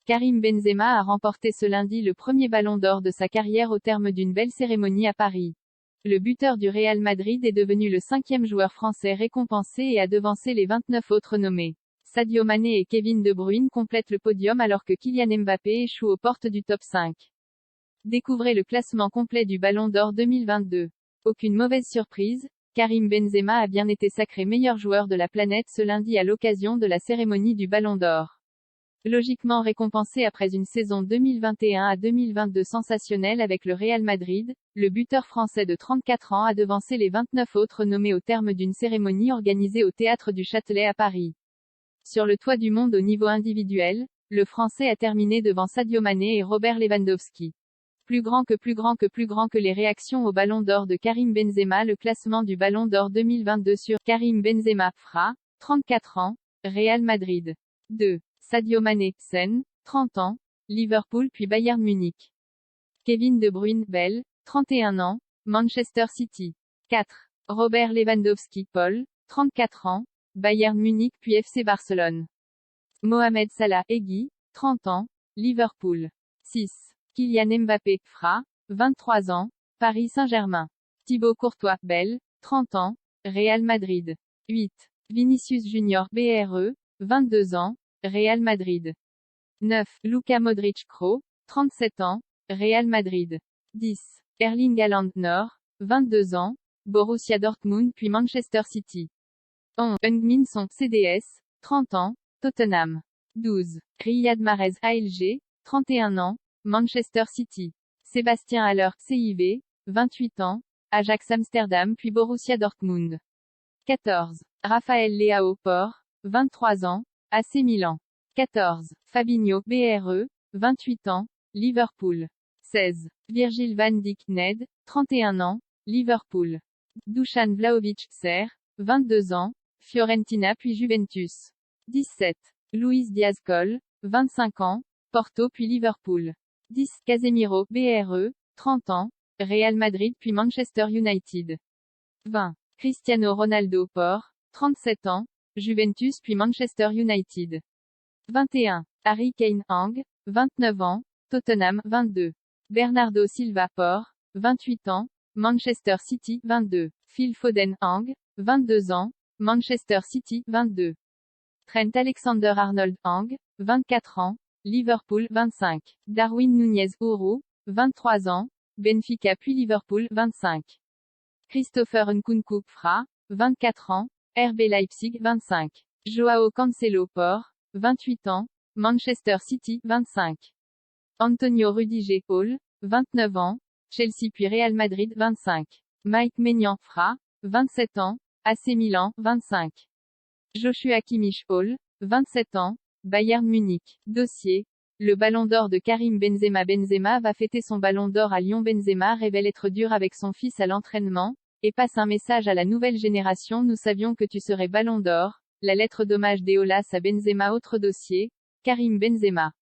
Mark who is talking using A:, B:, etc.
A: Karim Benzema a remporté ce lundi le premier ballon d'or de sa carrière au terme d'une belle cérémonie à Paris. Le buteur du Real Madrid est devenu le 5e joueur français récompensé et a devancé les 29 autres nommés. Sadio Mané et Kevin De Bruyne complètent le podium alors que Kylian Mbappé échoue aux portes du top 5. Découvrez le classement complet du Ballon d'Or 2022. Aucune mauvaise surprise, Karim Benzema a bien été sacré meilleur joueur de la planète ce lundi à l'occasion de la cérémonie du Ballon d'Or. Logiquement récompensé après une saison 2021 à 2022 sensationnelle avec le Real Madrid, le buteur français de 34 ans a devancé les 29 autres nommés au terme d'une cérémonie organisée au Théâtre du Châtelet à Paris. Sur le toit du monde au niveau individuel, le Français a terminé devant Sadio Mané et Robert Lewandowski. Plus grand que les réactions au Ballon d'Or de Karim Benzema. Le classement du Ballon d'Or 2022 sur Karim Benzema, Fra, 34 ans, Real Madrid. 2. Sadio Mané, Sen, 30 ans, Liverpool puis Bayern Munich. Kevin De Bruyne, Bell, 31 ans, Manchester City. 4. Robert Lewandowski, Paul, 34 ans, Bayern Munich puis FC Barcelone. Mohamed Salah, Egui, 30 ans, Liverpool. 6. Kylian Mbappé, Fra, 23 ans, Paris Saint-Germain. Thibaut Courtois, Bell, 30 ans, Real Madrid. 8. Vinicius Junior, BRE, 22 ans, Real Madrid. 9. Luka Modric Kroos, 37 ans, Real Madrid. 10. Erling Haaland Nord, 22 ans, Borussia Dortmund puis Manchester City. 11. Heung-min Son, CDS, 30 ans, Tottenham. 12. Riyad Mahrez ALG, 31 ans, Manchester City. Sébastien Haller, CIV, 28 ans, Ajax Amsterdam puis Borussia Dortmund. 14. Raphaël Leao Port, 23 ans, AC Milan. 14. Fabinho, BRE, 28 ans, Liverpool. 16. Virgil van Dijk Ned, 31 ans, Liverpool. Dusan Vlahovic Ser, 22 ans, Fiorentina puis Juventus. 17. Luis Diaz Col, 25 ans, Porto puis Liverpool. 10. Casemiro, BRE, 30 ans, Real Madrid puis Manchester United. 20. Cristiano Ronaldo Port, 37 ans, Juventus puis Manchester United. 21. Harry Kane Hang, 29 ans, Tottenham 22. Bernardo Silva Port, 28 ans, Manchester City 22. Phil Foden Hang, 22 ans, Manchester City 22. Trent Alexander-Arnold Hang, 24 ans, Liverpool 25. Darwin Núñez Ouro, 23 ans, Benfica puis Liverpool 25. Christopher Nkunku Fra, 24 ans, RB Leipzig 25. Joao Cancelo Port, 28 ans, Manchester City 25. Antonio Rudiger Hall, 29 ans, Chelsea puis Real Madrid 25. Mike Maignan Fra, 27 ans, AC Milan 25. Joshua Kimmich Hall, 27 ans, Bayern Munich. Dossier. Le Ballon d'Or de Karim Benzema. Benzema va fêter son Ballon d'Or à Lyon. Benzema révèle être dur avec son fils à l'entraînement, et passe un message à la nouvelle génération. Nous savions que tu serais Ballon d'Or. La lettre d'hommage d'Eolas à Benzema. Autre dossier. Karim Benzema.